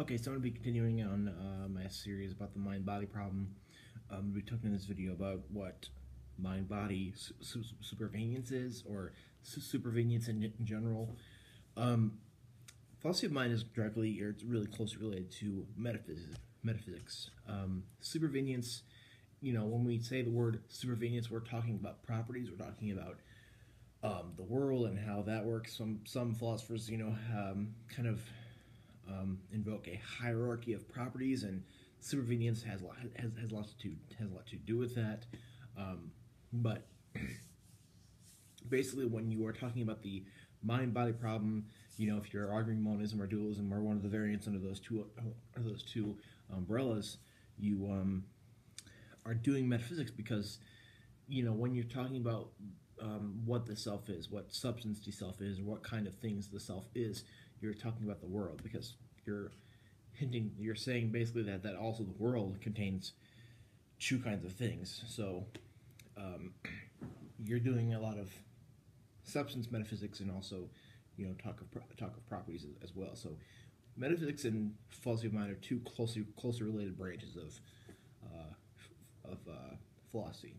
Okay, so I'm going to be continuing on my series about the mind-body problem. We'll be talking in this video about what mind-body supervenience is, or supervenience in general. Philosophy of mind is directly, or it's really closely related to metaphysics. Supervenience, when we say the word supervenience, we're talking about properties. We're talking about the world and how that works. Some philosophers, kind of invoke a hierarchy of properties, and supervenience has a lot to do with that. But basically, when you are talking about the mind-body problem, if you're arguing monism or dualism or one of the variants under those two umbrellas, you are doing metaphysics, because when you're talking about what the self is, what substance the self is, or what kind of things the self is, you're talking about the world, because you're saying basically that also the world contains two kinds of things. So you're doing a lot of substance metaphysics, and also talk of properties as well. So metaphysics and philosophy of mind are two closely related branches of philosophy.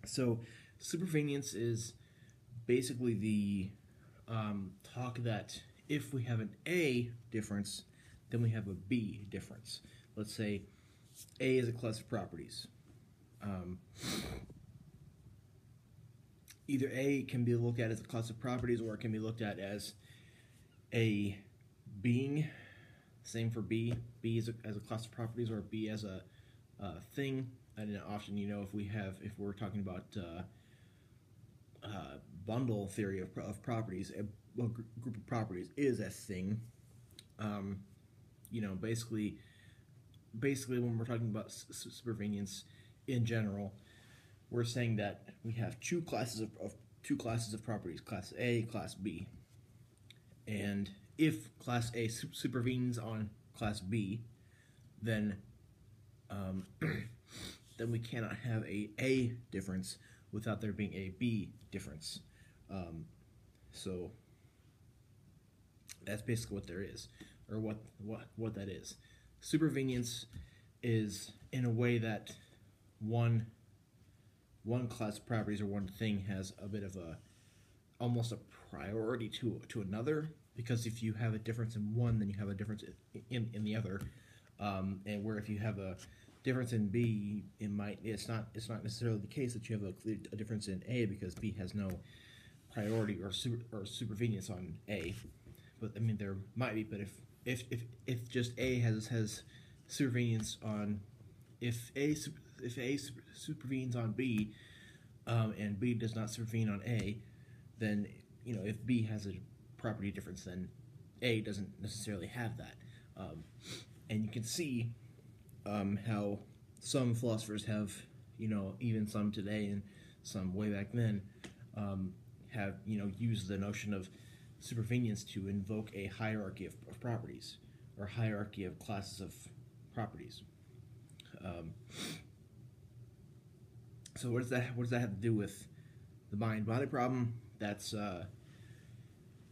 So supervenience is basically the talk that if we have an A difference, then we have a B difference. Let's say A is a class of properties. Either A can be looked at as a class of properties, or it can be looked at as a being. Same for B. B as a class of properties, or B as a thing. And often, if we're talking about bundle theory of properties, a group of properties is a thing. Basically, when we're talking about supervenience in general, we're saying that we have two classes of properties: class A, class B. And if class A supervenes on class B, then then we cannot have a difference without there being a B difference. So that's basically what there is, or what that is. Supervenience is in a way that one class of properties or one thing has a bit of almost a priority to another, because if you have a difference in one, then you have a difference in the other. And where if you have a difference in B, it's not necessarily the case that you have a difference in A, because B has no priority or supervenience on A. But there might be. But if just A has supervenience on, if A supervenes on B, and B does not supervene on A, then if B has a property difference, then A doesn't necessarily have that. And you can see how some philosophers have, even some today and some way back then, have used the notion of supervenience to invoke a hierarchy of properties, or hierarchy of classes of properties. So what does that have to do with the mind-body problem? That's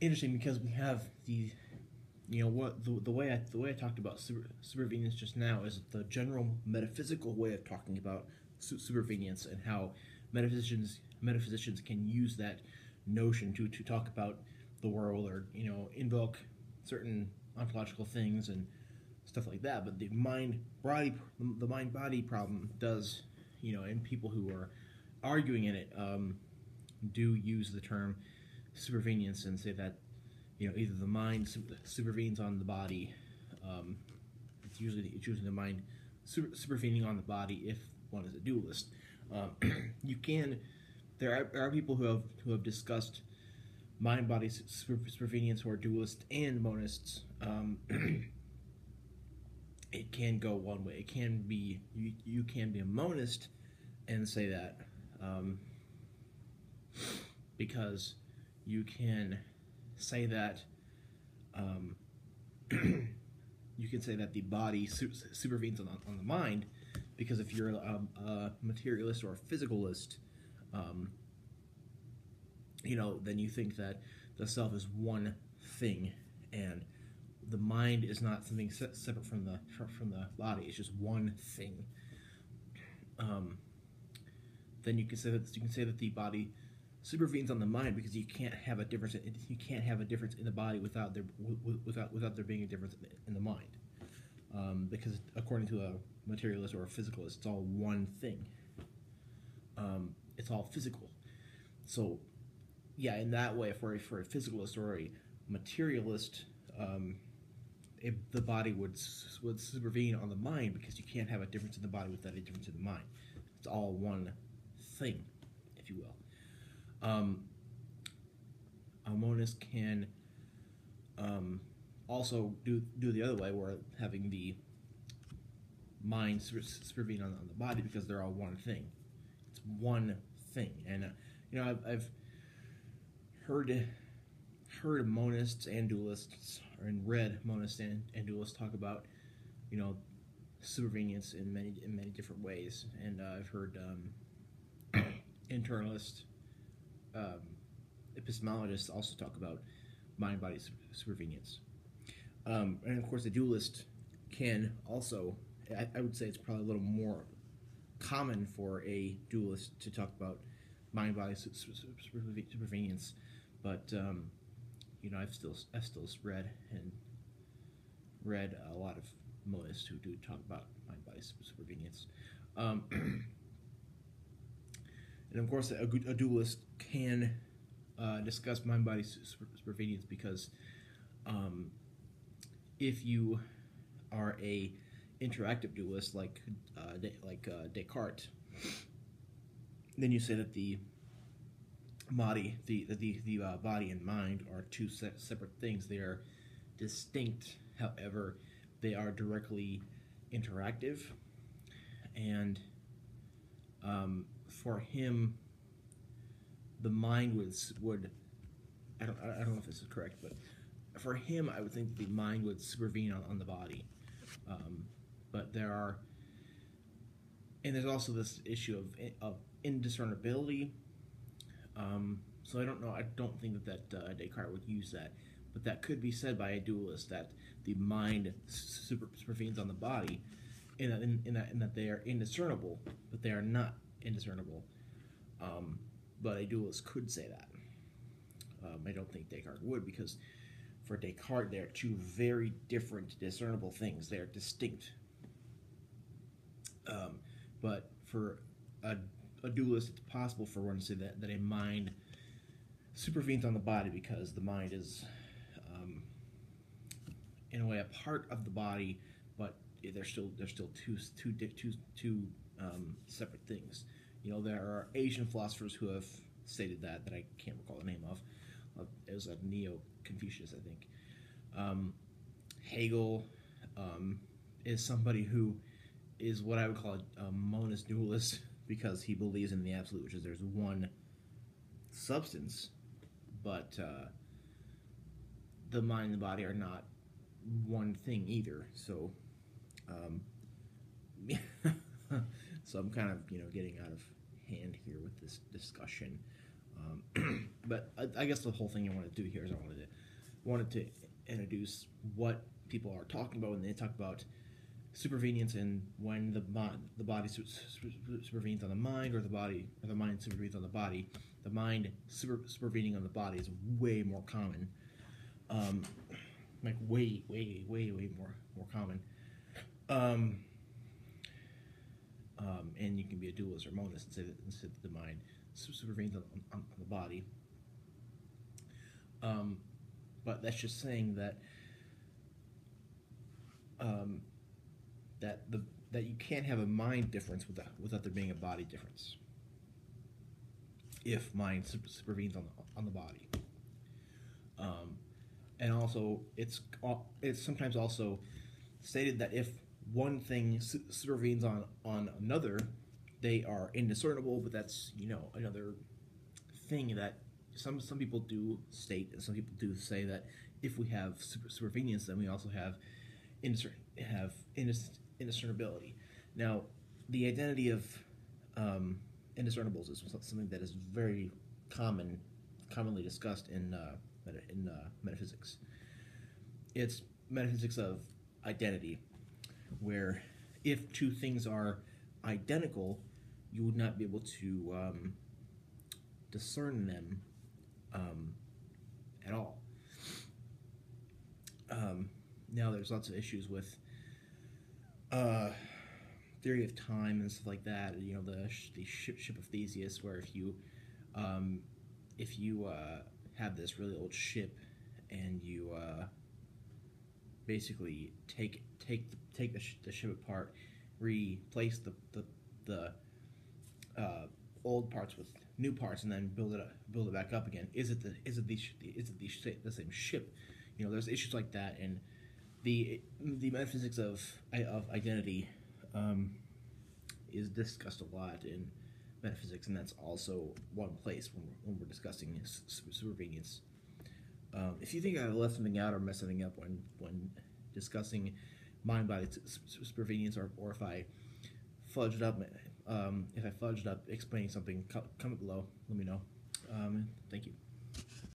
interesting, because we have the way I talked about supervenience just now is the general metaphysical way of talking about supervenience, and how metaphysicians can use that notion to talk about the world, or invoke certain ontological things and stuff like that. But the mind-body problem does, and people who are arguing in it do use the term supervenience, and say that either the mind supervenes on the body. It's usually the mind supervening on the body if one is a dualist. There are people who have discussed mind-body supervenience who are dualists and monists. It can go one way. It can be you can be a monist and say that, because you can say that the body supervenes on the mind, because if you're a materialist or a physicalist, then you think that the self is one thing, and the mind is not something separate from the body. It's just one thing. Then you can say that the body supervenes on the mind, because you can't have a difference. You can't have a difference in the body without there being a difference in the mind, because according to a materialist or a physicalist, it's all one thing. It's all physical. So, yeah, in that way, for a physicalist or a materialist, the body would supervene on the mind, because you can't have a difference in the body without a difference in the mind. It's all one thing, if you will. A monist can also do the other way, where having the mind supervene on the body, because they're all one thing. It's one thing. And I've heard monists and dualists, and read monists and dualists talk about supervenience in many different ways. And I've heard internalist epistemologists also talk about mind-body supervenience. And of course, the dualist can also, I would say it's probably a little more common for a dualist to talk about mind-body supervenience, but I've still read a lot of monists who do talk about mind-body supervenience. And of course, a dualist can discuss mind-body supervenience, because if you are a interactive dualist like Descartes, then you say that the body and mind are two separate things. They are distinct, however, they are directly interactive, and for him, the mind would I don't know if this is correct, but for him, I would think that the mind would supervene on the body. But there's also this issue of indiscernibility. So I don't know. I don't think that Descartes would use that, but that could be said by a dualist, that the mind supervenes on the body, in that they are indiscernible, but they are not indiscernible. But a dualist could say that. I don't think Descartes would, because for Descartes, they are two very different discernible things. They are distinct. But for a dualist, it's possible for one to say that a mind supervenes on the body, because the mind is, in a way, a part of the body, but they're still two separate things. There are Asian philosophers who have stated that I can't recall the name of. It was like Neo-Confucius, I think. Hegel is somebody who is what I would call a monist dualist, because he believes in the absolute, which is there's one substance, but the mind and the body are not one thing either. So, so I'm kind of getting out of hand here with this discussion. But I guess the whole thing I wanted to do here is I wanted to introduce what people are talking about when they talk about supervenience, and when the body supervenes on the mind, or the mind supervenes on the body. The mind supervening on the body is way more common, like way more common. And you can be a dualist or monist and say that the mind supervenes on the body. But that's just saying that that you can't have a mind difference without there being a body difference, if mind supervenes on the body. And also, it's sometimes also stated that if one thing supervenes on another, they are indiscernible. But that's another thing that some people do state, and some people do say, that if we have supervenience, then we also have indiscernibility. Now, the identity of indiscernibles is something that is very commonly discussed in metaphysics. It's metaphysics of identity, where if two things are identical, you would not be able to discern them at all. Now, there's lots of issues with theory of time and stuff like that. You know, the ship of Theseus, where if you have this really old ship and you basically take the ship apart, replace the old parts with new parts, and then build it back up again. Is it the same ship? You know, there's issues like that, and the metaphysics of identity is discussed a lot in metaphysics, and that's also one place when we're discussing supervenience. If you think I left something out or messed something up when discussing mind-body supervenience, or if I fudged up, explaining something, comment below. Let me know. Thank you.